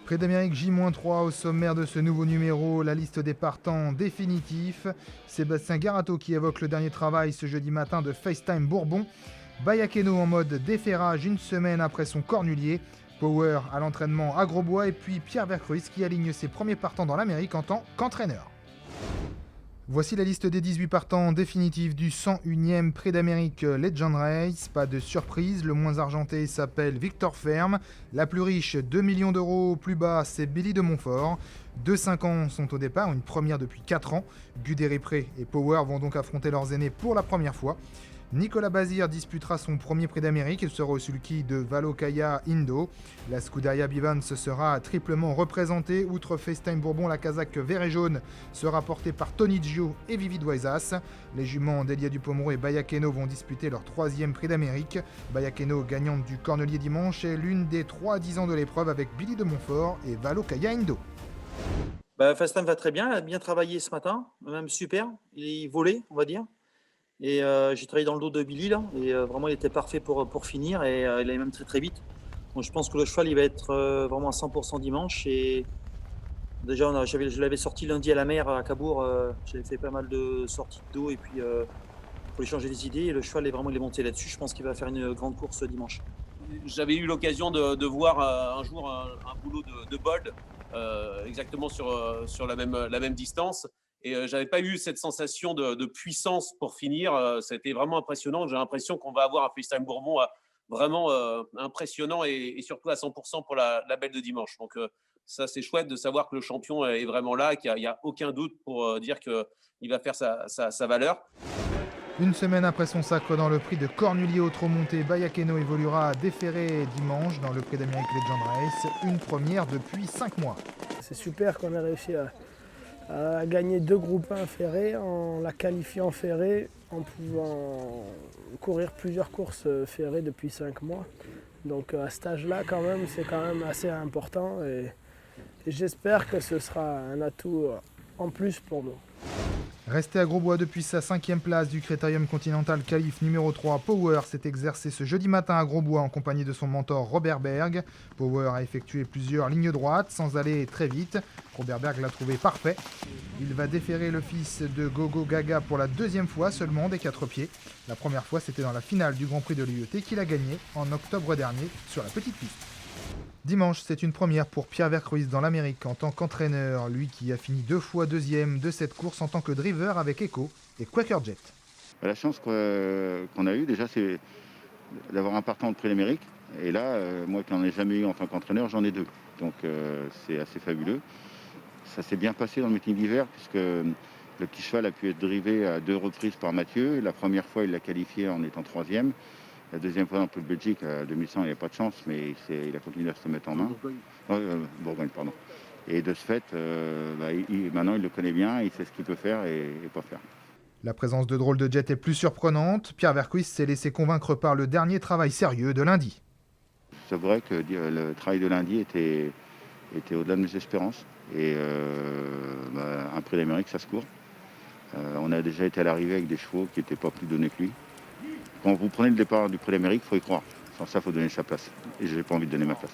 Prix d'Amérique J-3 au sommaire de ce nouveau numéro, la liste des partants définitifs. Sébastien Garato qui évoque le dernier travail ce jeudi matin de FaceTime Bourbon. Bayakeno en mode déferrage une semaine après son cornulier. Power à l'entraînement à Grosbois et puis Pierre Vercruis qui aligne ses premiers partants dans l'Amérique en tant qu'entraîneur. Voici la liste des 18 partants définitifs du 101e Prix d'Amérique Legend Race. Pas de surprise, le moins argenté s'appelle Victor Ferme. La plus riche, 2 millions d'euros plus bas, c'est Billy de Montfort. 2-5 ans sont au départ, une première depuis 4 ans. Guderipré et Power vont donc affronter leurs aînés pour la première fois. Nicolas Bazir disputera son premier Prix d'Amérique. Il sera au sulky de Valokaya Indo. La Scuderia Bivans sera triplement représentée. Outre FaceTime Bourbon, la casaque vert et jaune sera portée par Tony Gio et Vivi Doisas. Les juments Delia Dupomoro et Bayakeno vont disputer leur troisième Prix d'Amérique. Bayakeno, gagnante du Cornelier dimanche, est l'une des 3 10 ans de l'épreuve avec Billy de Montfort et Valokaya Indo. FaceTime va très bien, il a bien travaillé ce matin, même super. Il volait, on va dire. Et j'ai travaillé dans le dos de Billy là, et vraiment il était parfait pour finir, et il allait même très très vite. Donc je pense que le cheval il va être vraiment à 100% dimanche. Et déjà je l'avais sorti lundi à la mer à Cabourg, j'avais fait pas mal de sorties de dos, et puis pour lui changer les idées, et le cheval il est monté là-dessus. Je pense qu'il va faire une grande course dimanche. J'avais eu l'occasion de voir un jour un boulot de Bold, exactement sur la même distance. Et j'avais pas eu cette sensation de puissance pour finir. Ça a été vraiment impressionnant. J'ai l'impression qu'on va avoir un FaceTime Bourbon vraiment impressionnant, et surtout à 100% pour la belle de dimanche. Donc ça, c'est chouette de savoir que le champion est vraiment là, qu'il n'y a aucun doute pour dire qu'il va faire sa valeur. Une semaine après son sacre dans le prix de Cornulier au trot monté, Bayakeno évoluera à déféré dimanche dans le prix d'Amérique Legend Race, une première depuis 5 mois. C'est super qu'on ait réussi à gagner 2 groupes 1 ferrés, en la qualifiant ferrée, en pouvant courir plusieurs courses ferrées depuis 5 mois. Donc à cet âge-là, quand même, c'est quand même assez important, et j'espère que ce sera un atout en plus pour nous. Resté à Grosbois depuis sa 5e place du Critérium Continental Qualif numéro 3, Power s'est exercé ce jeudi matin à Grosbois en compagnie de son mentor Robert Berg. Power a effectué plusieurs lignes droites sans aller très vite. Robert Berg l'a trouvé parfait. Il va déférer le fils de Gogo Gaga pour la 2e fois seulement des 4 pieds. La première fois, c'était dans la finale du Grand Prix de l'UET qu'il a gagné en octobre dernier sur la petite piste. Dimanche, c'est une première pour Pierre Vercruis dans l'Amérique en tant qu'entraîneur, lui qui a fini 2 fois 2e de cette course en tant que driver avec Echo et Quaker Jet. La chance qu'on a eue déjà, c'est d'avoir un partant de Prix d'Amérique. Et là, moi qui n'en ai jamais eu en tant qu'entraîneur, j'en ai 2. Donc c'est assez fabuleux. Ça s'est bien passé dans le meeting d'hiver puisque le petit cheval a pu être drivé à 2 reprises par Mathieu. La première fois, il l'a qualifié en étant 3e. La deuxième fois dans le Prix de Belgique, à 2100, il n'y a pas de chance, mais il a continué à se mettre en main. Bourgogne, pardon. Et de ce fait, maintenant, il le connaît bien, il sait ce qu'il peut faire et pas faire. La présence de Drôle de Jet est plus surprenante. Pierre Vercruis s'est laissé convaincre par le dernier travail sérieux de lundi. C'est vrai que le travail de lundi était au-delà de mes espérances. Et un Prix d'Amérique, ça se court. On a déjà été à l'arrivée avec des chevaux qui n'étaient pas plus donnés que lui. Quand vous prenez le départ du Prix d'Amérique, il faut y croire. Sans ça, il faut donner sa place. Et je n'ai pas envie de donner ma place.